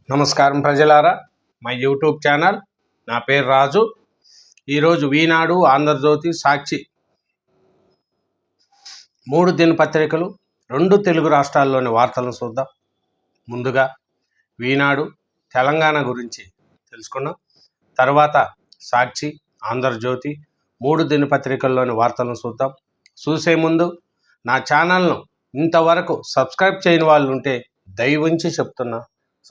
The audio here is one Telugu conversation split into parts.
నమస్కారం ప్రజలారా, మై యూట్యూబ్ ఛానల్. నా పేరు రాజు. ఈరోజు ఈనాడు, ఆంధ్రజ్యోతి, సాక్షి 3 దినపత్రికలు 2 తెలుగు రాష్ట్రాల్లోని వార్తలను చూద్దాం. ముందుగా ఈనాడు తెలంగాణ గురించి తెలుసుకున్నాం. తర్వాత సాక్షి, ఆంధ్రజ్యోతి 3 దినపత్రికల్లోని వార్తలను చూద్దాం. చూసే ముందు నా ఛానల్ను ఇంతవరకు సబ్స్క్రైబ్ చేయని వాళ్ళు ఉంటే దయవుంచి చెప్తున్నా,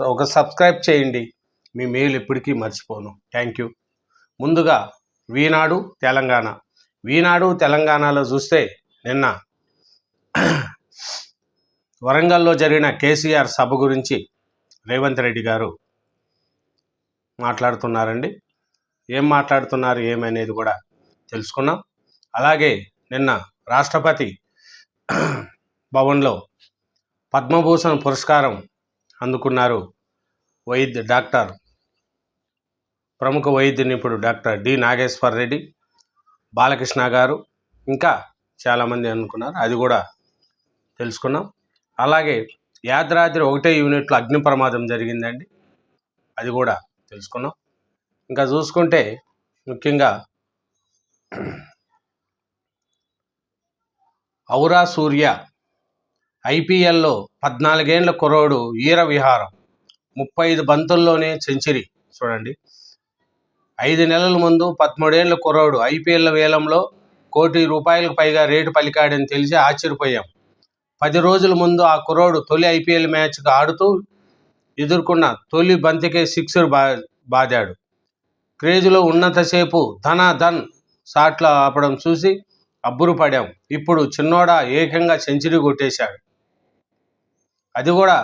ఒక సబ్స్క్రైబ్ చేయండి. మీ మెయిల్ ఎప్పటికీ మర్చిపోను. Thank you. ముందుగా ఈనాడు తెలంగాణ. ఈనాడు తెలంగాణలో చూస్తే నిన్న వరంగల్లో జరిగిన కేసీఆర్ సభ గురించి రేవంత్ రెడ్డి గారు మాట్లాడుతున్నారండి. ఏం మాట్లాడుతున్నారు ఏమనేది కూడా తెలుసుకున్నాం. అలాగే నిన్న రాష్ట్రపతి భవన్లో పద్మభూషణ్ పురస్కారం అందుకున్నారు ప్రముఖ వైద్య నిపుణుడు డాక్టర్ డి నాగేశ్వర్ రెడ్డి, బాలకృష్ణ గారు, ఇంకా చాలామంది అనుకున్నారు. అది కూడా తెలుసుకున్నాం. అలాగే యాదాద్రి 1 యూనిట్లో అగ్ని ప్రమాదం జరిగిందండి. అది కూడా తెలుసుకున్నాం. ఇంకా చూసుకుంటే ముఖ్యంగా ఔరా సూర్య ఐపీఎల్లో 14 ఏళ్ల కుర్రోడు వీర విహారం 35 బంతుల్లోనే సెంచరీ. చూడండి, 5 నెలల ముందు 13 ఏళ్ల కుర్రోడు ఐపీఎల్ వేలంలో ₹1 కోటి పైగా రేటు పలికాడని తెలిసి ఆశ్చర్యపోయాం. 10 రోజుల ముందు ఆ కుర్రోడు తొలి ఐపీఎల్ మ్యాచ్కు ఆడుతూ ఎదుర్కొన్న తొలి బంతికే సిక్సర్ బాదాడు. క్రేజ్లో ఉన్నంతసేపు ధన్ షాట్లు ఆపడం చూసి అబ్బురపడాం. ఇప్పుడు చిన్నోడా ఏకంగా సెంచరీ కొట్టేశాడు. అది కూడా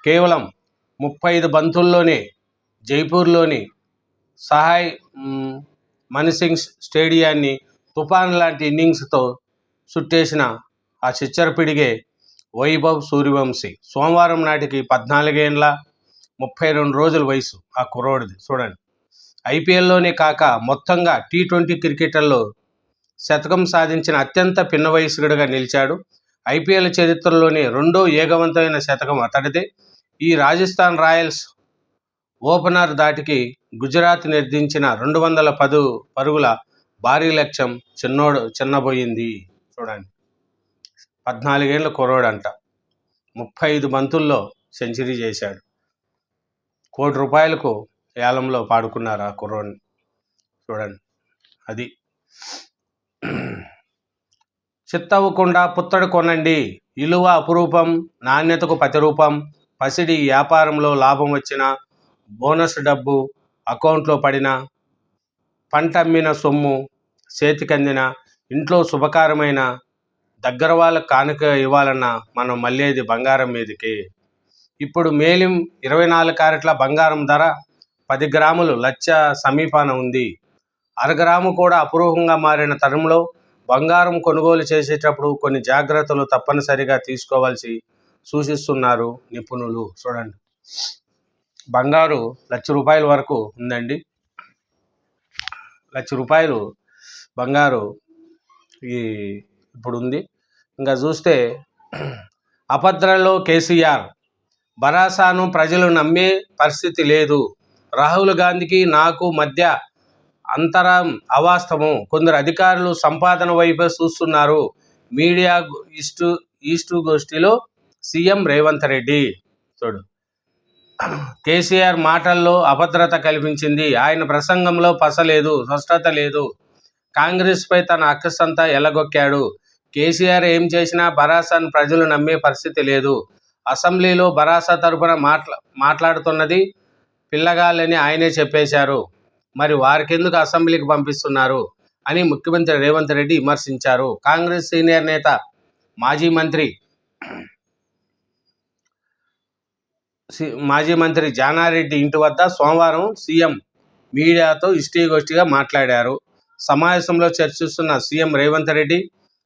కేవలం 35 బంతుల్లోనే. జైపూర్లోని సహాయ్ మన్సింగ్ స్టేడియాన్ని తుఫాన్ లాంటి ఇన్నింగ్స్తో చుట్టేసిన ఆ చిచ్చర పిడిగే వైభవ్ సూర్యవంశీ. సోమవారం నాటికి 14 ఏళ్ల 32 రోజుల వయసు ఆ కుర్రోడిది. చూడండి, ఐపీఎల్లోనే కాక మొత్తంగా T20 క్రికెట్లో శతకం సాధించిన అత్యంత పిన్న వయస్కుడిగా నిలిచాడు. ఐపీఎల్ చరిత్రలోని 2వ వేగవంతమైన శతకం అతడిదే. ఈ రాజస్థాన్ రాయల్స్ ఓపెనర్ దాటికి గుజరాత్ నిర్దించిన 210 పరుగుల భారీ లక్ష్యం చిన్నబోయింది. చూడండి, 14 ఏళ్ల కుర్రోడంట 35 బంతుల్లో సెంచరీ చేశాడు. ₹1 కోటి ఏలంలో పాడుకున్నారు ఆ కుర్రోడిని. చూడండి, అది చిత్తవ్వకుండా పుత్తడి కొనండి. ఇలువ అపురూపం, నాణ్యతకు ప్రతిరూపం. పసిడి వ్యాపారంలో లాభం వచ్చినా, బోనస్ డబ్బు అకౌంట్లో పడినా, పంట అమ్మిన సొమ్ము చేతికందిన, ఇంట్లో శుభకారమైన, దగ్గర వాళ్ళకు కానుక ఇవ్వాలన్నా మనం మళ్ళేది బంగారం మీదకి. ఇప్పుడు మేలిం 24 క్యారెట్ల బంగారం ధర 10 గ్రాములు లక్ష సమీపాన ఉంది. అరగ్రాము కూడా అపురూపంగా మారిన తరుణంలో బంగారం కొనుగోలు చేసేటప్పుడు కొన్ని జాగ్రత్తలు తప్పనిసరిగా తీసుకోవాల్సి సూచిస్తున్నారు నిపుణులు. చూడండి, బంగారు ₹1,00,000 వరకు ఉందండి. ₹1,00,000 బంగారు ఇప్పుడు ఉంది. ఇంకా చూస్తే అభద్రలో కేసీఆర్ భరాసాను ప్రజలు నమ్మే పరిస్థితి లేదు. రాహుల్ గాంధీకి నాకు మధ్య అంతరం అవాస్తవం. కొందరు అధికారులు సంపాదన వైపే చూస్తున్నారు. మీడియా ఈస్టు గోష్ఠిలో సీఎం రేవంత్ రెడ్డి. చూడు, కేసీఆర్ మాటల్లో అభద్రత కల్పించింది. ఆయన ప్రసంగంలో పసలేదు, స్పష్టత లేదు. కాంగ్రెస్పై తన అక్కసంతా ఎల్లగొక్కాడు. కేసీఆర్ ఏం చేసినా భరాసాను ప్రజలు నమ్మే పరిస్థితి లేదు. అసెంబ్లీలో భరాసా తరపున మాట్లాడుతున్నది పిల్లగాళ్ళని ఆయనే చెప్పేశారు. మరి వారికెందుకు అసెంబ్లీకి పంపిస్తున్నారు అని ముఖ్యమంత్రి రేవంత్ రెడ్డి విమర్శించారు. కాంగ్రెస్ సీనియర్ నేత మాజీ మంత్రి జానారెడ్డి ఇంటి వద్ద సోమవారం సీఎం మీడియాతో ఇష్టిగోష్టిగా మాట్లాడారు. సమావేశంలో చర్చిస్తున్న సీఎం రేవంత్ రెడ్డి,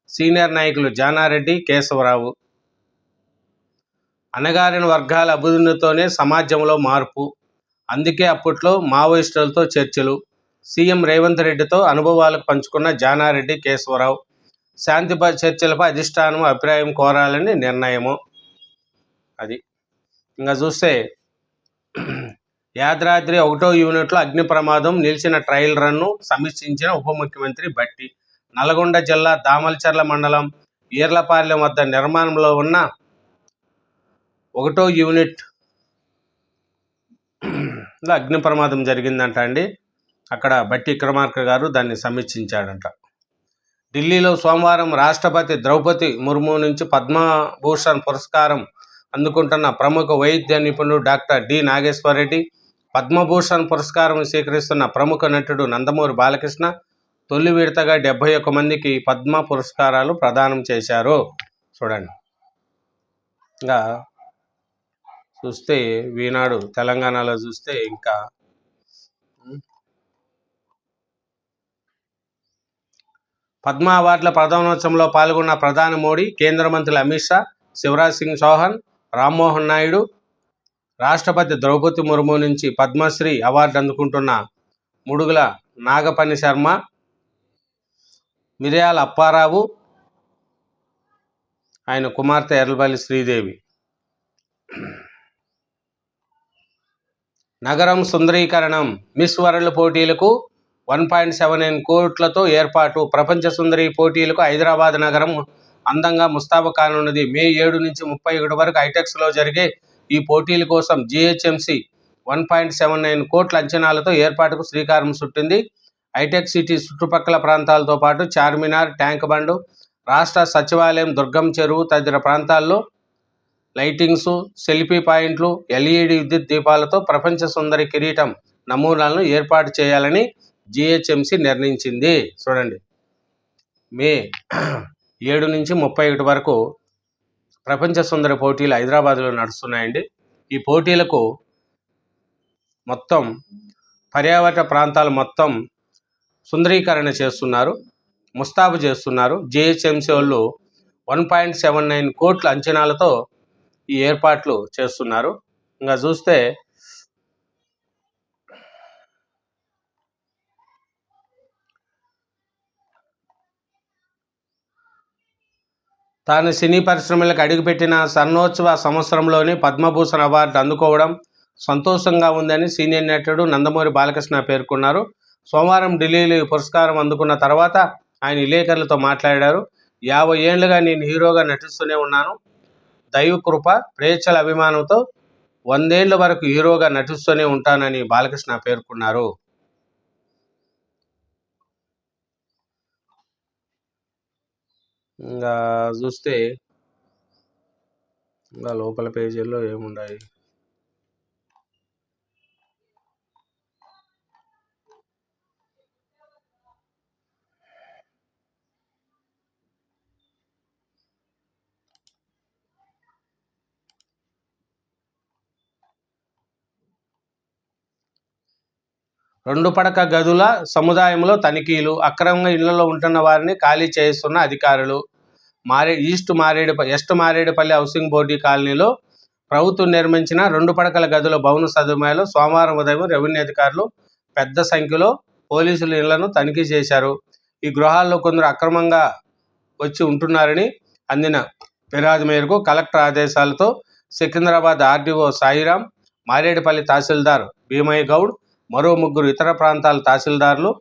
సీనియర్ నాయకులు జానారెడ్డి, కేశవరావు. అణగారిన వర్గాల అభివృద్ధితోనే సమాజంలో మార్పు. అందుకే అప్పట్లో మావోయిస్టులతో చర్చలు. సీఎం రేవంత్ రెడ్డితో అనుభవాలకు పంచుకున్న జానారెడ్డి, కేశవరావు. శాంతి చర్చలపై అధిష్టానం అభిప్రాయం కోరాలని నిర్ణయము. అది ఇంకా చూస్తే యాదాద్రి 1వ యూనిట్లో అగ్ని ప్రమాదం, నిలిచిన ట్రయల్ రన్ను సమీక్షించిన ఉప ముఖ్యమంత్రి భట్టి. నల్గొండ జిల్లా దామలచర్ల మండలం ఈర్లపాలెం వద్ద నిర్మాణంలో ఉన్న 1వ యూనిట్ అగ్ని ప్రమాదం జరిగిందంట అండి. అక్కడ భట్టి విక్రమార్క గారు దాన్ని సమీక్షించాడంట. ఢిల్లీలో సోమవారం రాష్ట్రపతి ద్రౌపది ముర్ము నుంచి పద్మభూషణ్ పురస్కారం అందుకుంటున్న ప్రముఖ వైద్య నిపుణుడు డాక్టర్ డి నాగేశ్వరరెడ్డి, పద్మభూషణ్ పురస్కారం స్వీకరిస్తున్న ప్రముఖ నటుడు నందమూరి బాలకృష్ణ తొలి విడతగా 71 మందికి పద్మ పురస్కారాలు ప్రదానం చేశారు. చూడండి. ఇంకా చూస్తే ఈనాడు తెలంగాణలో చూస్తే ఇంకా పద్మ అవార్డుల ప్రధానోత్సవంలో పాల్గొన్న ప్రధాని మోడీ, కేంద్ర మంత్రులు అమిత్ షా, శివరాజ్ సింగ్ చౌహాన్, రామ్మోహన్ నాయుడు, రాష్ట్రపతి ద్రౌపది ముర్ము నుంచి పద్మశ్రీ అవార్డు అందుకుంటున్న ముడుగుల నాగపని శర్మ, మిర్యాల అప్పారావు, ఆయన కుమార్తె ఎర్రబల్లి శ్రీదేవి. నగరం సుందరీకరణం, మిస్ వరల్డ్ పోటీలకు 1.79 కోట్లతో ఏర్పాటు. ప్రపంచ సుందరి పోటీలకు హైదరాబాద్ నగరం అందంగా ముస్తాబు కానున్నది. మే 7 నుంచి 31 వరకు హైటెక్స్లో జరిగే ఈ పోటీల కోసం జీహెచ్ఎంసీ 1.79 కోట్ల అంచనాలతో ఏర్పాటుకు శ్రీకారం చుట్టింది. హైటెక్ సిటీ చుట్టుపక్కల ప్రాంతాలతో పాటు చార్మినార్, ట్యాంక్ బండ్, రాష్ట్ర సచివాలయం, దుర్గం చెరువు తదితర ప్రాంతాల్లో లైటింగ్స్, సెల్ఫీ పాయింట్లు, ఎల్ఈడి విద్యుత్ దీపాలతో ప్రపంచ సుందరి కిరీటం నమూనాలను ఏర్పాటు చేయాలని జీహెచ్ఎంసీ నిర్ణయించింది. చూడండి, మే 7 నుంచి 31 వరకు ప్రపంచ సుందరి పోటీలు హైదరాబాద్లో నడుస్తున్నాయండి. ఈ పోటీలకు మొత్తం పర్యావరణ ప్రాంతాలు మొత్తం సుందరీకరణ చేస్తున్నారు, ముస్తాబు చేస్తున్నారు. జీహెచ్ఎంసీ వాళ్ళు 1.79 కోట్ల అంచనాలతో ఈ ఏర్పాట్లు చేస్తున్నారు. ఇంకా చూస్తే తాను సినీ పరిశ్రమలకు అడుగుపెట్టిన స్వర్ణోత్సవ సంవత్సరంలోని పద్మభూషణ్ అవార్డు అందుకోవడం సంతోషంగా ఉందని సీనియర్ నటుడు నందమూరి బాలకృష్ణ పేర్కొన్నారు. సోమవారం ఢిల్లీలో ఈ పురస్కారం అందుకున్న తర్వాత ఆయన విలేకరులతో మాట్లాడారు. 50 ఏళ్లుగా నేను హీరోగా నటిస్తూనే ఉన్నాను. దైవ కృప, ప్రేక్షల అభిమానంతో 100 ఏళ్ల వరకు హీరోగా నటిస్తూనే ఉంటానని బాలకృష్ణ పేర్కొన్నారు. ఇంకా చూస్తే ఇంకా లోపల పేజీల్లో ఏమున్నాయి, రెండు పడక గదుల సముదాయంలో తనిఖీలు, అక్రమంగా ఇళ్లలో ఉంటున్న వారిని ఖాళీ చేయిస్తున్న అధికారులు. ఈస్ట్ మారేడుపల్లి హౌసింగ్ బోర్డు కాలనీలో ప్రభుత్వం నిర్మించిన 2 పడకల గదుల భవన సదుపాయాలు సోమవారం ఉదయం రెవెన్యూ అధికారులు పెద్ద సంఖ్యలో పోలీసులు ఇళ్లను తనిఖీ చేశారు. ఈ గృహాల్లో కొందరు అక్రమంగా వచ్చి ఉంటున్నారని అందిన ఫిర్యాదు మేరకు కలెక్టర్ ఆదేశాలతో సికింద్రాబాద్ ఆర్డీఓ సాయిరాం, మారేడుపల్లి తహసీల్దార్ భీమయ్య గౌడ్, మరో 3 ఇతర ప్రాంతాల తహసీల్దార్లు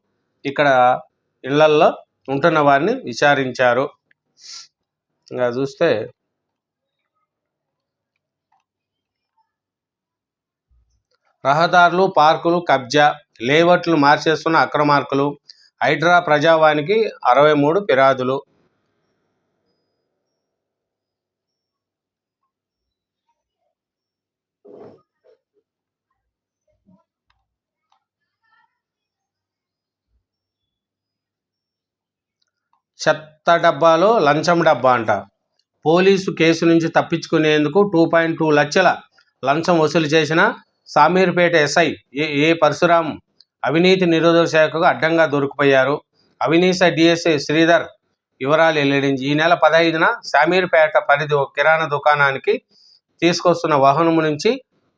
ఇక్కడ ఇళ్లల్లో ఉంటున్న వారిని విచారించారు. ఇంకా చూస్తే రహదారులు, పార్కులు కబ్జా, లేఅవుట్లు మార్చేస్తున్న అక్రమార్కులు, హైడ్రా ప్రజావానికి 63 ఫిర్యాదులు. చెత్త డబ్బాలో లంచం డబ్బా అంట. పోలీసు కేసు నుంచి తప్పించుకునేందుకు 2.2 లక్షల లంచం వసూలు చేసిన సామీర్పేట ఎస్ఐ ఏ పరశురాం అవినీతి నిరోధక శాఖకు అడ్డంగా దొరికిపోయారు. అవినీతి డిఎస్ఐ శ్రీధర్ వివరాలు వెల్లడించి ఈ నెల 15న సామీర్పేట పరిధి ఒక కిరాణా దుకాణానికి తీసుకొస్తున్న వాహనం నుంచి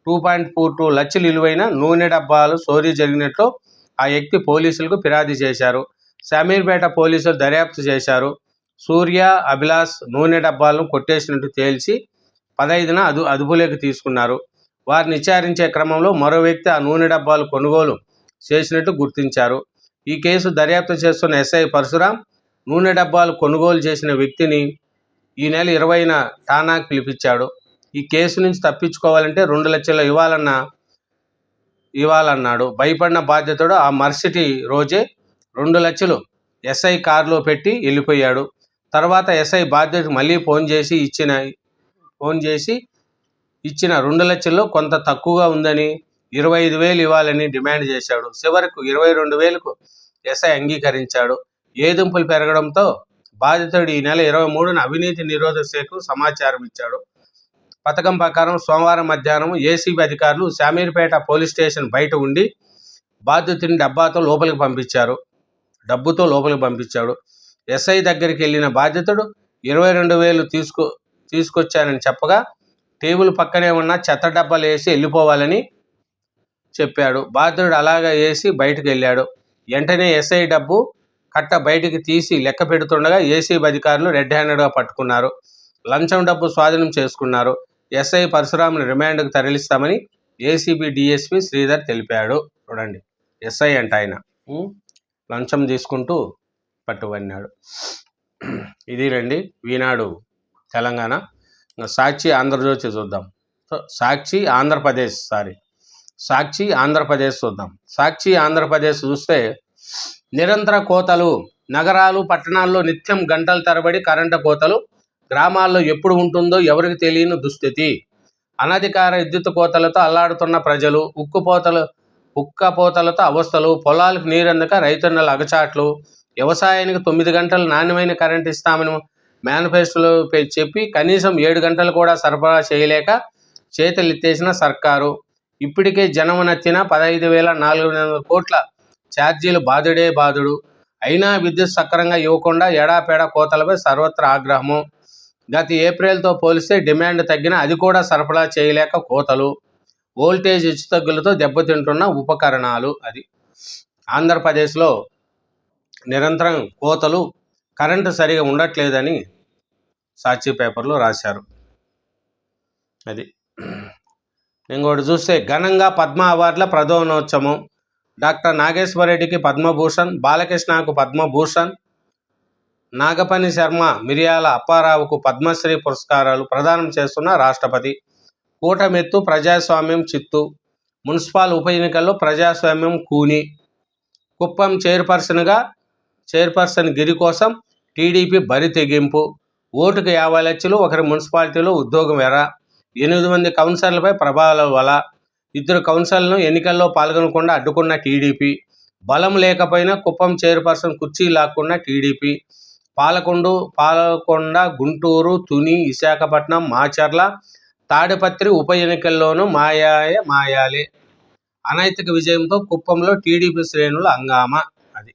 2.42 లక్షల విలువైన నూనె డబ్బాలు చోరీ జరిగినట్లు ఆ వ్యక్తి పోలీసులకు ఫిర్యాదు చేశారు. సామీర్పేట పోలీసులు దర్యాప్తు చేశారు. సూర్య, అభిలాష్ నూనె డబ్బాలను కొట్టేసినట్టు తేల్చి 15న అదుపులోకి తీసుకున్నారు. వారిని విచారించే క్రమంలో మరో వ్యక్తి ఆ నూనె డబ్బాలు కొనుగోలు చేసినట్టు గుర్తించారు. ఈ కేసు దర్యాప్తు చేస్తున్న ఎస్ఐ పరశురాం నూనె డబ్బాలు కొనుగోలు చేసిన వ్యక్తిని ఈ నెల 20న ఠాణాకు పిలిపించాడు. ఈ కేసు నుంచి తప్పించుకోవాలంటే 2 లక్షలు ఇవ్వాలన్నాడు. భయపడిన బాధితుడు ఆ మరుసటి రోజే 2 లక్షలు ఎస్ఐ కారులో పెట్టి వెళ్ళిపోయాడు. తర్వాత ఎస్ఐ బాధితుడికి మళ్ళీ ఫోన్ చేసి ఇచ్చిన 2 లక్షల్లో కొంత తక్కువగా ఉందని 25,000 ఇవ్వాలని డిమాండ్ చేశాడు. చివరకు 22,000కు ఎస్ఐ అంగీకరించాడు. ఏదింపులు పెరగడంతో బాధితుడు ఈ నెల 23న అవినీతి నిరోధక శాఖకు సమాచారం ఇచ్చాడు. పథకం ప్రకారం సోమవారం మధ్యాహ్నం ఏసీబీ అధికారులు శామీర్పేట పోలీస్ స్టేషన్ బయట ఉండి బాధితుడిని డబ్బుతో లోపలికి పంపించాడు. ఎస్ఐ దగ్గరికి వెళ్ళిన బాధితుడు 22,000 తీసుకొచ్చానని చెప్పగా టేబుల్ పక్కనే ఉన్న చెత్త డబ్బాలు వేసి వెళ్ళిపోవాలని చెప్పాడు. బాధితుడు అలాగా వేసి బయటకు వెళ్ళాడు. వెంటనే ఎస్ఐ డబ్బు కట్ట బయటికి తీసి లెక్క పెడుతుండగా ఏసీబీ అధికారులు రెడ్ హ్యాండెడ్గా పట్టుకున్నారు. లంచం డబ్బు స్వాధీనం చేసుకున్నారు. ఎస్ఐ పరశురాంను రిమాండ్కు తరలిస్తామని ఏసీబీ డీఎస్పీ శ్రీధర్ తెలిపాడు. చూడండి, ఎస్ఐ అంట ఆయన లంచం తీసుకుంటూ పట్టుబడినాడు. ఇది రండి ఈనాడు తెలంగాణ. సాక్షి ఆంధ్రజ్యోతి చూద్దాం. సాక్షి ఆంధ్రప్రదేశ్ చూద్దాం. సాక్షి ఆంధ్రప్రదేశ్ చూస్తే నిరంతర కోతలు, నగరాలు పట్టణాల్లో నిత్యం గంటల తరబడి కరెంటు కోతలు, గ్రామాల్లో ఎప్పుడు ఉంటుందో ఎవరికి తెలియని దుస్థితి, అనధికార విద్యుత్ కోతలతో అల్లాడుతున్న ప్రజలు, ఉక్కపోతలతో అవస్థలు, పొలాలకు నీరందక రైతన్నల అగచాట్లు, వ్యవసాయానికి 9 గంటలు నాణ్యమైన కరెంటు ఇస్తామని మేనిఫెస్టోలో చెప్పి కనీసం 7 గంటలు కూడా సరఫరా చేయలేక చేతులెత్తేసిన సర్కారు, ఇప్పటికే జనం నచ్చిన 15,400 కోట్ల ఛార్జీలు బాదుడు, అయినా విద్యుత్ సక్రమంగా ఇవ్వకుండా ఎడాపెడా కోతలపై సర్వత్రా ఆగ్రహము. గత ఏప్రిల్తో పోలిస్తే డిమాండ్ తగ్గిన అది కూడా సరఫరా చేయలేక కోతలు, వోల్టేజ్ హెచ్చుతగ్గులతో దెబ్బతింటున్న ఉపకరణాలు. అది ఆంధ్రప్రదేశ్లో నిరంతరం కోతలు, కరెంటు సరిగా ఉండట్లేదని సాక్షి పేపర్లో రాశారు. అది ఇంకోటి చూస్తే ఘనంగా పద్మ అవార్డుల ప్రధానోత్సవం. డాక్టర్ నాగేశ్వరరెడ్డికి పద్మభూషణ్, బాలకృష్ణకు పద్మభూషణ్, నాగపని శర్మ, మిరియాల అప్పారావుకు పద్మశ్రీ పురస్కారాలు ప్రదానం చేస్తున్న రాష్ట్రపతి. కూటమెత్తు ప్రజాస్వామ్యం చిత్తు. మున్సిపల్ ఉప ఎన్నికల్లో ప్రజాస్వామ్యం కూని. కుప్పం చైర్పర్సన్ గిరి కోసం టీడీపీ బరి తెగింపు. ఓటుకు 50 లక్షలు, ఒకరి మున్సిపాలిటీలో ఉద్యోగం ఎర. 8 మంది కౌన్సిలర్లపై ప్రభావాల వల. 2 కౌన్సిలర్లను ఎన్నికల్లో పాల్గొనకుండా అడ్డుకున్న టీడీపీ. బలం లేకపోయినా కుప్పం చైర్పర్సన్ కుర్చీ లాక్కున్న టీడీపీ. పాలకొండ, గుంటూరు, తుని, విశాఖపట్నం, మాచర్ల, తాడిపత్రి ఉప ఎన్నికల్లోనూ మాయాలే. అనైతిక విజయంతో కుప్పంలో టీడీపీ శ్రేణుల హంగామా. అది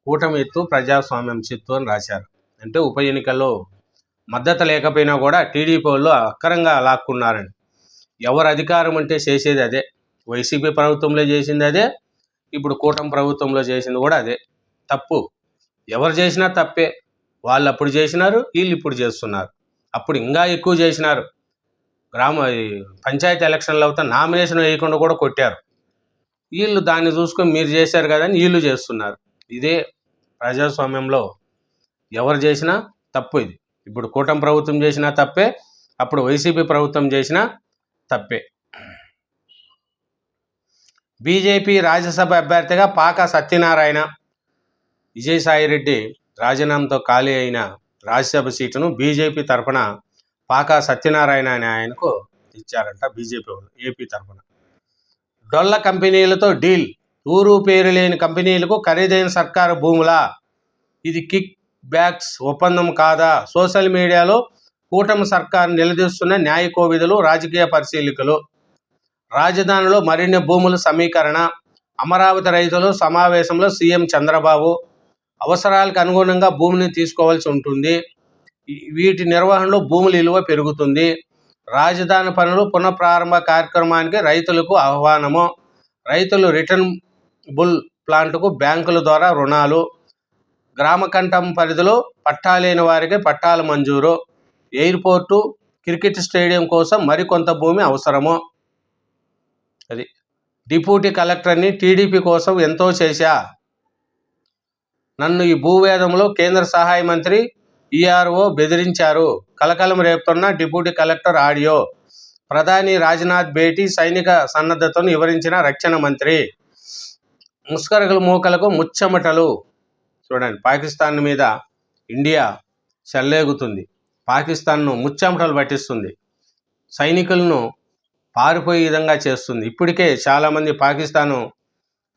కూటమి ఎత్తు ప్రజాస్వామ్యం చిత్తు అని రాశారు. అంటే ఉప ఎన్నికల్లో మద్దతు లేకపోయినా కూడా టీడీపీ వాళ్ళు అక్కరంగా లాక్కున్నారని. ఎవరు అధికారం అంటే చేసేది అదే. వైసీపీ ప్రభుత్వంలో చేసింది అదే, ఇప్పుడు కూటమి ప్రభుత్వంలో చేసింది కూడా అదే. తప్పు ఎవరు చేసినా తప్పే. వాళ్ళు అప్పుడు చేసినారు, వీళ్ళు ఇప్పుడు చేస్తున్నారు. అప్పుడు ఇంకా ఎక్కువ చేసినారు. పంచాయతీ ఎలక్షన్లు అవుతా నామినేషన్ వేయకుండా కూడా కొట్టారు. వీళ్ళు దాన్ని చూసుకొని మీరు చేశారు కదా అని వీళ్ళు చేస్తున్నారు. ఇదే ప్రజాస్వామ్యంలో ఎవరు చేసినా తప్పు. ఇది ఇప్పుడు కూటమి ప్రభుత్వం చేసినా తప్పే, అప్పుడు వైసీపీ ప్రభుత్వం చేసినా తప్పే. బీజేపీ రాజ్యసభ అభ్యర్థిగా పాక సత్యనారాయణ. విజయసాయిరెడ్డి రాజీనామాతో ఖాళీ అయిన రాజ్యసభ సీటును బీజేపీ తరఫున పాక సత్యనారాయణ అనే ఆయనకు ఇచ్చారంట బీజేపీ వాళ్ళు ఏపీ తరఫున. డొల్ల కంపెనీలతో డీల్. ఊరు పేరు లేని కంపెనీలకు ఖరీదైన సర్కారు భూములా? ఇది కిక్ బ్యాక్స్ ఒప్పందం కాదా? సోషల్ మీడియాలో కూటమి సర్కారు నిలదీస్తున్న న్యాయ కోవిదులు, రాజకీయ పరిశీలకులు. రాజధానిలో మరిన్ని భూముల సమీకరణ. అమరావతి రైతులు సమావేశంలో సీఎం చంద్రబాబు. అవసరాలకు అనుగుణంగా భూమిని తీసుకోవాల్సి ఉంటుంది. వీటి నిర్వహణలో భూముల విలువ పెరుగుతుంది. రాజధాని పనులు పునఃప్రారంభ కార్యక్రమానికి రైతులకు ఆహ్వానము. రైతులు రిటర్నబుల్ ప్లాంట్కు బ్యాంకుల ద్వారా రుణాలు. గ్రామ కంఠం పరిధిలో పట్టాలేని వారికి పట్టాలు మంజూరు. ఎయిర్పోర్టు క్రికెట్ స్టేడియం కోసం మరికొంత భూమి అవసరము. అది డిప్యూటీ కలెక్టర్ని టీడీపీ కోసం ఎంతో చేశా, నన్ను ఈ భూవేదంలో కేంద్ర సహాయ మంత్రి ఈఆర్ఓ బెదిరించారు. కలకలం రేపుతున్న డిప్యూటీ కలెక్టర్ ఆడియో. ప్రధాని రాజ్నాథ్ భేటీ, సైనిక సన్నద్ధతను వివరించిన రక్షణ మంత్రి. ముస్కరగల మూకలకు ముచ్చెమటలు. చూడండి, పాకిస్తాన్ మీద ఇండియా చెల్లేగుతుంది. పాకిస్తాన్ను ముచ్చెమటలు పట్టిస్తుంది, సైనికులను పారిపోయే విధంగా చేస్తుంది. ఇప్పటికే చాలామంది పాకిస్తాను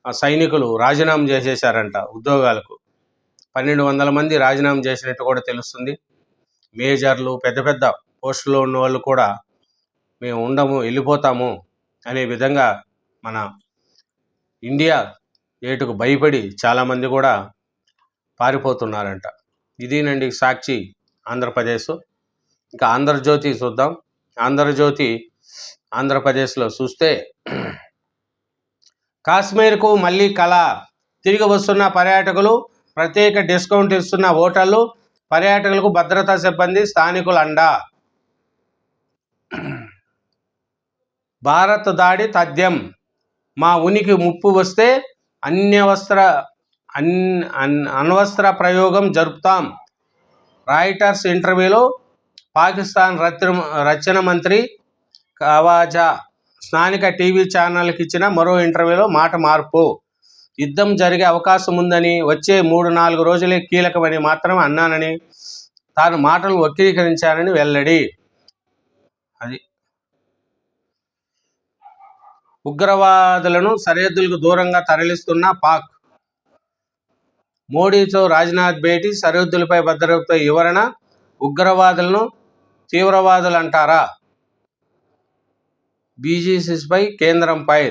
సైనికులు రాజీనామా చేసేశారంట ఉద్యోగాలకు. 1200 మంది రాజీనామా చేసినట్టు కూడా తెలుస్తుంది. మేజర్లు, పెద్ద పెద్ద పోస్టులో ఉన్న వాళ్ళు కూడా మేము ఉండము, వెళ్ళిపోతాము అనే విధంగా మన ఇండియా ఏటుకు భయపడి చాలామంది కూడా పారిపోతున్నారంట. ఇదేనండి సాక్షి ఆంధ్రప్రదేశ్. ఇంకా ఆంధ్రజ్యోతి చూద్దాం. ఆంధ్రజ్యోతి ఆంధ్రప్రదేశ్లో చూస్తే, కాశ్మీర్కు మళ్ళీ కళ, తిరిగి వస్తున్న పర్యాటకులు, ప్రత్యేక డిస్కౌంట్ ఇస్తున్న హోటళ్లు, పర్యాటకులకు భద్రతా సిబ్బంది, స్థానికుల అండ. భారత్ దాడి తథ్యం, మా ఉనికి ముప్పు వస్తే అణ్వస్త్ర ప్రయోగం జరుపుతాం. రాయిటర్స్ ఇంటర్వ్యూలో పాకిస్తాన్ రక్షణ మంత్రి ఖవాజా స్థానిక టీవీ ఛానల్కి ఇచ్చిన మరో ఇంటర్వ్యూలో మాట మార్పు. యుద్ధం జరిగే అవకాశం ఉందని, వచ్చే 3-4 రోజులే కీలకమని మాత్రమే అన్నానని, తాను మాటలు వక్రీకరించానని వెల్లడి. అది ఉగ్రవాదులను సరిహద్దులకు దూరంగా తరలిస్తున్న పాక్. మోడీతో రాజ్నాథ్ భేటీ, సరిహద్దులపై భద్రతపై వివరణ. ఉగ్రవాదులను తీవ్రవాదులు అంటారా? బీజేపీపై కేంద్రంపై.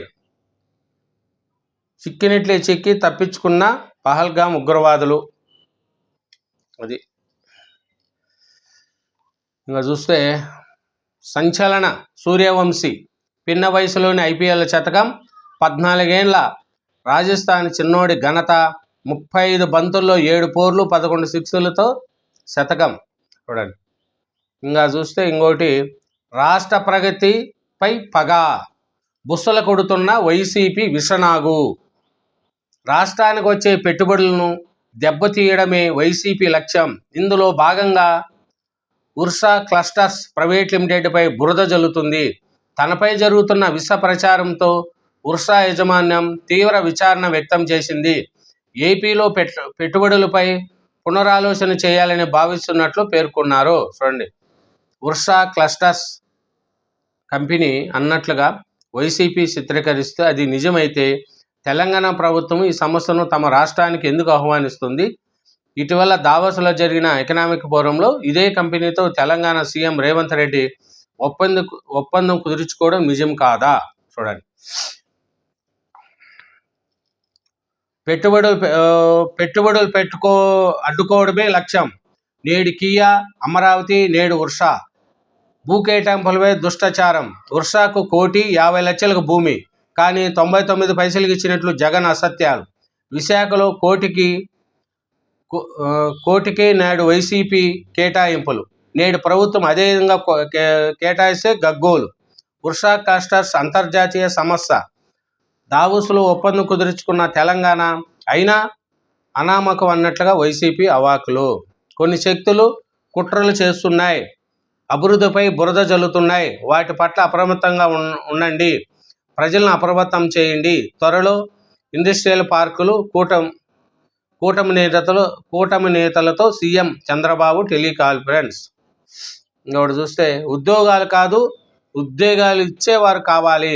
చిక్కినట్లే చిక్కి తప్పించుకున్న పహల్గామ్ ఉగ్రవాదులు. అది ఇంకా చూస్తే, సంచలన సూర్యవంశీ పిన్న వయసులోని ఐపీఎల్ శతకం. 14 ఏళ్ల రాజస్థాన్ చిన్నోడి ఘనత. 35 బంతుల్లో 7 4లు 11 6లతో శతకం. చూడండి. ఇంకా చూస్తే ఇంకోటి, రాష్ట్ర ప్రగతిపై పగ, బుస్సలు కొడుతున్న వైసీపీ విషనాగు. రాష్ట్రానికి వచ్చే పెట్టుబడులను దెబ్బతీయడమే వైసీపీ లక్ష్యం. ఇందులో భాగంగా ఉర్సా క్లస్టర్స్ ప్రైవేట్ లిమిటెడ్పై బురద జల్లుతుంది. తనపై జరుగుతున్న విష ప్రచారంతో ఉర్సా యాజమాన్యం తీవ్ర విచారణ వ్యక్తం చేసింది. ఏపీలో పెట్టుబడులపై పునరాలోచన చేయాలని భావిస్తున్నట్లు పేర్కొన్నారు. చూడండి, ఉర్సా క్లస్టర్స్ కంపెనీ అన్నట్లుగా వైసీపీ చిత్రీకరిస్తే అది నిజమైతే తెలంగాణ ప్రభుత్వం ఈ సంస్థను తమ రాష్ట్రానికి ఎందుకు ఆహ్వానిస్తుంది? ఇటీవల దావోస్లో జరిగిన ఎకనామిక్ ఫోరంలో ఇదే కంపెనీతో తెలంగాణ సీఎం రేవంత్ రెడ్డి ఒప్పందం కుదుర్చుకోవడం నిజం కాదా? చూడండి, పెట్టుబడులు అడ్డుకోవడమే లక్ష్యం. నేడు కియా, అమరావతి, నేడు ఉర్సా. భూ కేటాయింపులపై దుష్టాచారం. ఉర్సాకు 1,50,00,000లకు భూమి, కానీ 99 పైసలకు ఇచ్చినట్లు జగన్ అసత్యాలు. విశాఖలో కోటికే నేడు వైసీపీ కేటాయింపులు. నేడు ప్రభుత్వం అదే విధంగా కేటాయిస్తే గగ్గోలు. ఉర్సా క్లస్టర్స్ అంతర్జాతీయ సమస్య. దావోస్లో ఒప్పందం కుదుర్చుకున్న తెలంగాణ అయినా అనామకం అన్నట్లుగా వైసీపీ అవాకులు. కొన్ని శక్తులు కుట్రలు చేస్తున్నాయి, అభివృద్ధిపై బురద జల్లుతున్నాయి. వాటి పట్ల అప్రమత్తంగా ఉండండి, ప్రజలను అప్రమత్తం చేయండి. త్వరలో ఇండస్ట్రియల్ పార్కులు. కూటమి నేతలతో సీఎం చంద్రబాబు టెలికాన్ఫరెన్స్. ఇంకొకటి చూస్తే, ఉద్యోగాలు కాదు ఉద్యోగాలు ఇచ్చేవారు కావాలి.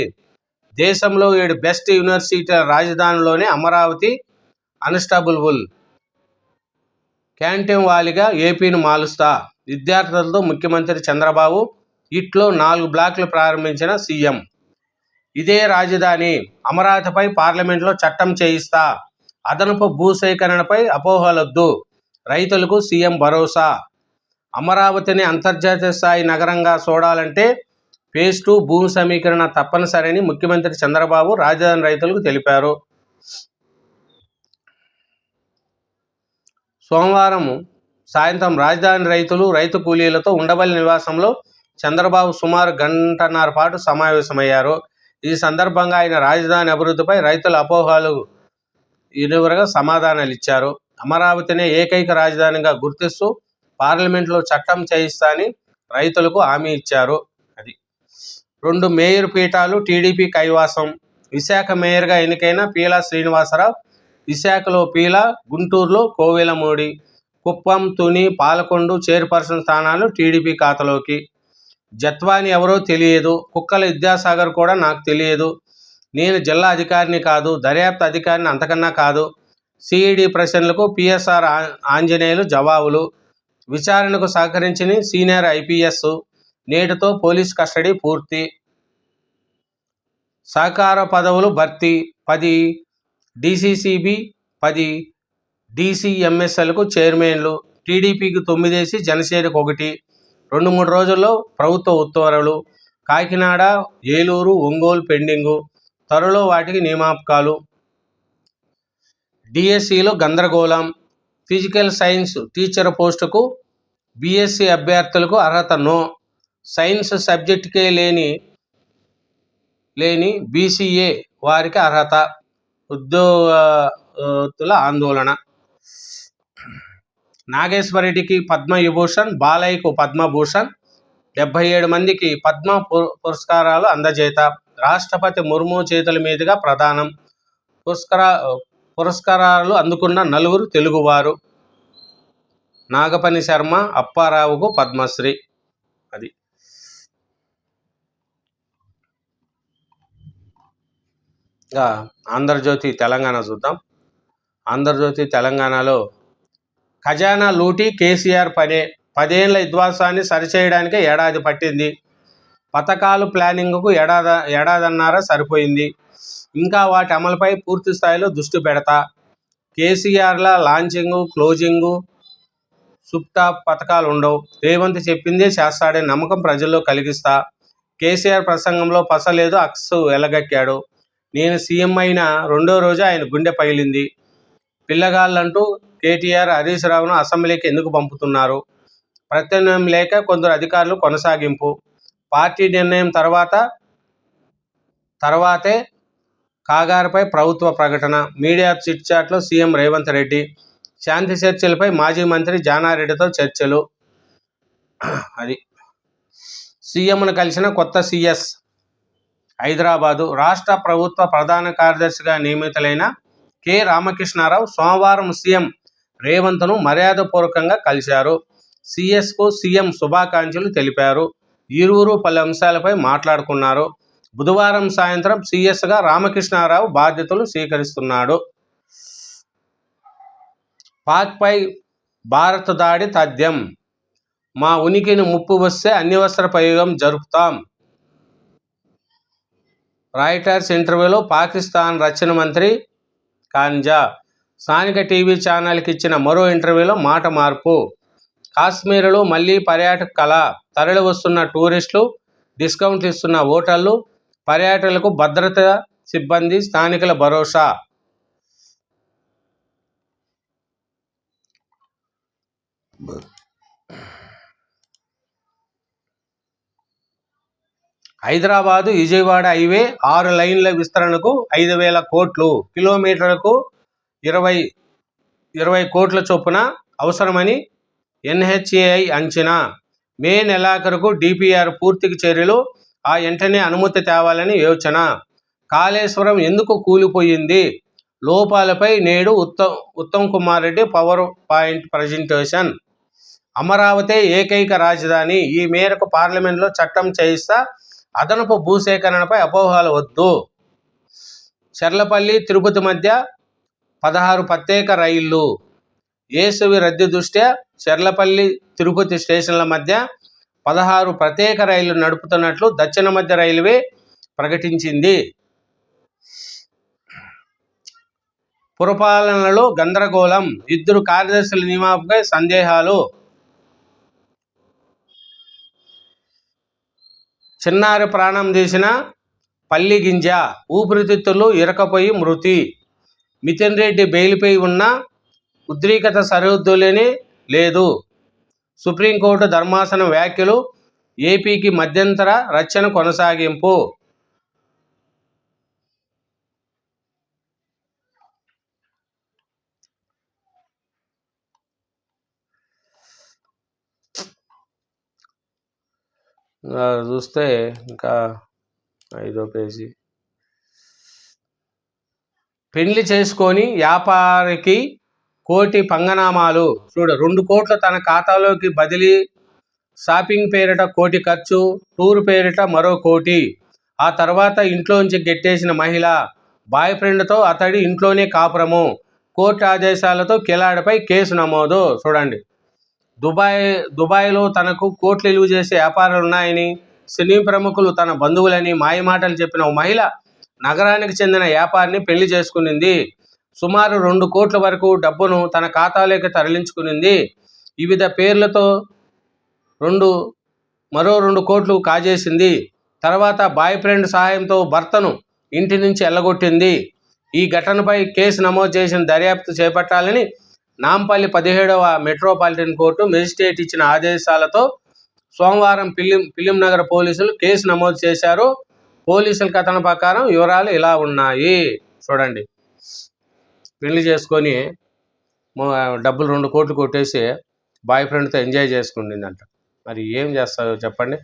దేశంలో 7 బెస్ట్ యూనివర్సిటీల రాజధానిలోనే అమరావతి అన్స్టాపుల్ క్యాంటీన్ వాలిగా ఏపీని మాలుస్తా. విద్యార్థులతో ముఖ్యమంత్రి చంద్రబాబు. ఇట్లో 4 బ్లాకులు ప్రారంభించిన సీఎం. ఇదే రాజధాని. అమరావతిపై పార్లమెంట్లో చట్టం చేయిస్తా. అదనపు భూసేకరణపై అపోహలొద్దు. రైతులకు సీఎం భరోసా. అమరావతిని అంతర్జాతీయ స్థాయి నగరంగా చూడాలంటే ఫేజ్ 2 భూమి సమీకరణ తప్పనిసరని ముఖ్యమంత్రి చంద్రబాబు రాజధాని రైతులకు తెలిపారు. సోమవారం సాయంత్రం రాజధాని రైతులు, రైతు కూలీలతో ఉండవల్లి నివాసంలో చంద్రబాబు సుమారు గంటన్నర పాటు సమావేశమయ్యారు. ఈ సందర్భంగా ఆయన రాజధాని అభివృద్ధిపై రైతుల అపోహలు ఇరువురుగా సమాధానాలు ఇచ్చారు. అమరావతినే ఏకైక రాజధానిగా గుర్తిస్తూ పార్లమెంట్లో చట్టం చేయిస్తా అని రైతులకు హామీ ఇచ్చారు. అది 2 మేయర్ పీఠాలు టీడీపీ కైవాసం. విశాఖ మేయర్గా ఎన్నికైన పీలా శ్రీనివాసరావు, విశాఖలో పీలా, గుంటూరులో కోవెలమూడి, కుప్పం, తుని, పాలకొండు చైర్పర్సన్ స్థానాలు టీడీపీ ఖాతాలోకి. జత్వాని ఎవరో తెలియదు. కుక్కల విద్యాసాగర్ కూడా నాకు తెలియదు. నేను జిల్లా అధికారిని కాదు, దర్యాప్తు అధికారిని అంతకన్నా కాదు. సిఈడి ప్రశ్నలకు పిఎస్ఆర్ ఆంజనేయులు జవాబులు. విచారణకు సహకరించిన సీనియర్ ఐపీఎస్. నేటితో పోలీస్ కస్టడీ పూర్తి. సహకార పదవులు భర్తీ. 10 డీసీసీబీ, 10 డీసీఎంఎస్ఎల్కు చైర్మన్లు. టీడీపీకి 9 వేసి జనసేనకు 1. 2-3 రోజుల్లో ప్రభుత్వ ఉత్తర్వులు. కాకినాడ, ఏలూరు, ఒంగోలు పెండింగు. త్వరలో వాటికి నియామకాలు. డిఎస్సిలో గందరగోళం. ఫిజికల్ సైన్స్ టీచర్ పోస్టుకు బీఎస్సీ అభ్యర్థులకు అర్హత నో. సైన్స్ సబ్జెక్టుకే లేని బీసీఏ వారికి అర్హత. ఉద్యోగుల ఆందోళన. నాగేశ్వరరెడ్డికి పద్మవిభూషణ్, బాలయ్యకు పద్మభూషణ్. 77 మందికి పద్మ పురస్కారాలు అందజేత. రాష్ట్రపతి ముర్ము చేతుల మీదుగా ప్రదానం. పురస్కారాలు అందుకున్న 4 తెలుగువారు. నాగపని శర్మ, అప్పారావుకు పద్మశ్రీ. అది ఆంధ్రజ్యోతి తెలంగాణ చూద్దాం. ఆంధ్రజ్యోతి తెలంగాణలో ఖజానా లూటీ కేసీఆర్ పనే. 10 ఏళ్ల విధ్వంసాన్ని సరిచేయడానికే ఏడాది పట్టింది. పథకాలు ప్లానింగ్కు ఏడాదన్నర సరిపోయింది. ఇంకా వాటి అమలుపై పూర్తి స్థాయిలో దృష్టి పెడతా. కేసీఆర్ల లాంచింగు, క్లోజింగు, సూప్టాప్ పథకాలు ఉండవు. రేవంత్ చెప్పిందే చేస్తాడని నమ్మకం ప్రజల్లో కలిగిస్తా. కేసీఆర్ ప్రసంగంలో పసలేదు. అక్సు ఎలగక్కాడు. నేను సీఎం అయిన 2వ రోజు ఆయన గుండె పగిలింది. పిల్లగాళ్ళంటూ కేటీఆర్, హరీష్ రావును అసెంబ్లీకి ఎందుకు పంపుతున్నారు? ప్రత్యామ్నాయం లేక కొందరు అధికారులు కొనసాగింపు. పార్టీ నిర్ణయం తర్వాతే కాగారుపై ప్రభుత్వ ప్రకటన. మీడియా చిట్ చాట్లో సీఎం రేవంత్ రెడ్డి. శాంతి చర్చలపై మాజీ మంత్రి జానారెడ్డితో చర్చలు. అది సీఎంను కలిసిన కొత్త సీఎస్. హైదరాబాదు. రాష్ట్ర ప్రభుత్వ ప్రధాన కార్యదర్శిగా నియమితులైన కె రామకృష్ణారావు సోమవారం సీఎం రేవంత్ను మర్యాదపూర్వకంగా కలిశారు. సీఎస్కు సీఎం శుభాకాంక్షలు తెలిపారు. ఇరువురు పలు అంశాలపై మాట్లాడుకున్నారు. బుధవారం సాయంత్రం సీఎస్గా రామకృష్ణారావు బాధ్యతలు స్వీకరిస్తున్నాడు. పాక్పై భారత్ దాడి తథ్యం. మా ఉనికిని ముప్పు వస్తే అణ్వస్త్ర ప్రయోగం జరుపుతాం. రాయిటర్స్ ఇంటర్వ్యూలో పాకిస్తాన్ రక్షణ మంత్రి ఖాంజా. స్థానిక టీవీ ఛానల్కి ఇచ్చిన మరో ఇంటర్వ్యూలో మాట మార్పు. కాశ్మీర్లో మళ్లీ పర్యాటక కళ. తరలి వస్తున్న టూరిస్టులు, డిస్కౌంట్లు ఇస్తున్న హోటళ్లు, పర్యాటకులకు భద్రతా సిబ్బంది, స్థానికుల భరోసా. హైదరాబాదు విజయవాడ హైవే 6 లైన్ల విస్తరణకు 5,000 కోట్లు, కిలోమీటర్లకు 20 కోట్ల చొప్పున అవసరమని ఎన్హెచ్ఏఐ అంచనా. మే నెలాఖరుకు డిపిఆర్ పూర్తికి చర్యలు. ఆ వెంటనే అనుమతి తేవాలని యోచన. కాళేశ్వరం ఎందుకు కూలిపోయింది? లోపాలపై నేడు Uttam Kumar Reddy power point presentation. Amaravati ఏకైక రాజధాని. ఈ మేరకు పార్లమెంట్లో చట్టం చేయిస్తా. అదనపు భూసేకరణపై అపోహలు వద్దు. చర్లపల్లి తిరుపతి మధ్య 16 ప్రత్యేక రైళ్లు. వేసవి రద్దీ దృష్ట్యా చర్లపల్లి తిరుపతి స్టేషన్ల మధ్య 16 ప్రత్యేక రైళ్లు నడుపుతున్నట్లు దక్షిణ మధ్య రైల్వే ప్రకటించింది. పురపాలనలో గందరగోళం. 2 కార్యదర్శుల నియామకంపై సందేహాలు. చిన్నారి ప్రాణం తీసిన పల్లి గింజ. ఊపిరితిత్తులు ఇరకపోయి మృతి. మిథున్ రెడ్డి బెయిల్పై ఉన్న ఉద్రిక్తత సరిహద్దులేనే లేదు. సుప్రీంకోర్టు ధర్మాసనం వ్యాఖ్యలు ఏపీకి మధ్యంతర రచన కొనసాగింపు. చూస్తే ఇంకా 5వ పేజీ. పెళ్లి చేసుకొని వ్యాపారికి కోటి పంగనామాలు. చూడు, 2 కోట్లు తన ఖాతాలోకి బదిలీ, షాపింగ్ పేరిట కోటి ఖర్చు, టూర్ పేరిట మరో కోటి. ఆ తర్వాత ఇంట్లోంచి గెట్టేసిన మహిళ, బాయ్ ఫ్రెండ్తో అతడి ఇంట్లోనే కాపురము. కోర్టు ఆదేశాలతో కిలాడిపై కేసు నమోదు. చూడండి, దుబాయ్లో తనకు కోట్లు విలువ చేసే వ్యాపారాలున్నాయని, సినీ ప్రముఖులు తన బంధువులని మాయమాటలు చెప్పిన ఓ మహిళ నగరానికి చెందిన వ్యాపారిని పెళ్లి చేసుకునింది. సుమారు 2 కోట్ల వరకు డబ్బును తన ఖాతాలోకి తరలించుకునింది. వివిధ పేర్లతో మరో 2 కోట్లు కాజేసింది. తర్వాత బాయ్ ఫ్రెండ్ సహాయంతో భర్తను ఇంటి నుంచి ఎల్లగొట్టింది. ఈ ఘటనపై కేసు నమోదు చేసిన దర్యాప్తు చేపట్టాలని నాంపల్లి 17వ మెట్రోపాలిటన్ కోర్టు మెజిస్ట్రేట్ ఇచ్చిన ఆదేశాలతో సోమవారం ఫిలిం నగర్ పోలీసులు కేసు నమోదు చేశారు. పోలీసుల కథనం ప్రకారం వివరాలు ఇలా ఉన్నాయి. చూడండి, పెళ్లి చేసుకొని డబ్బులు 2 కోట్లు కొట్టేసి బాయ్ ఫ్రెండ్తో ఎంజాయ్ చేసుకుంటుందంట. మరి ఏం చేస్తారో చెప్పండి.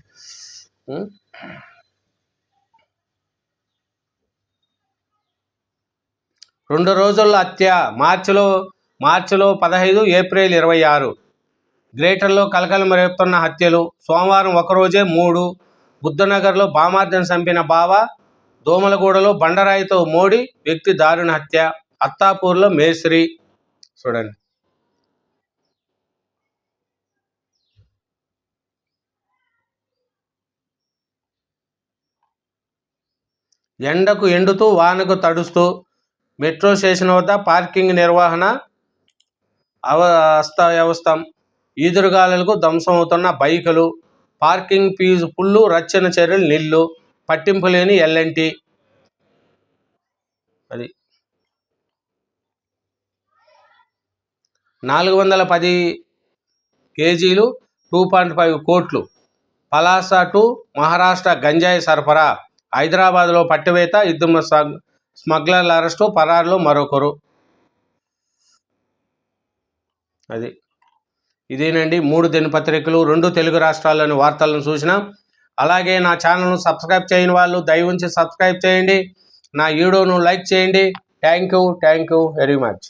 2 రోజుల్లో హత్య. మార్చిలో 15, ఏప్రిల్ 26. గ్రేటర్లో కలకలం రేపుతున్న హత్యలు. సోమవారం ఒకరోజే 3. బుద్ధనగర్లో బామార్దెను చంపిన బావ. దోమలగూడలో బండరాయితో మోడి వ్యక్తి దారుణ హత్య. అత్తాపూర్లో మేస్త్రి. చూడండి, ఎండకు ఎండుతూ వానకు తడుస్తూ మెట్రో స్టేషన్ వద్ద పార్కింగ్ నిర్వహణ అస్తవ్యవస్థం. ఈదురుగాలులకు ధ్వంసమవుతున్న బైకులు. పార్కింగ్ ఫీజు పుల్లు, రక్షణ చర్యలు నిల్లు. పట్టింపు లేని ఎల్ఎన్టీ. అది 410 కేజీలు 2.5 కోట్లు. పలాస టు మహారాష్ట్ర గంజాయి సరఫరా. హైదరాబాద్లో పట్టివేత. 2 స్మగ్లర్ల అరెస్టు, పరారులో మరొకరు. ఇదేనండి 3 దినపత్రికలు, 2 తెలుగు రాష్ట్రాల్లోని వార్తలను చూసినాం. అలాగే నా ఛానల్ను సబ్స్క్రైబ్ చేయని వాళ్ళు దయవుంచి సబ్స్క్రైబ్ చేయండి. నా వీడియోను లైక్ చేయండి. Thank you very much.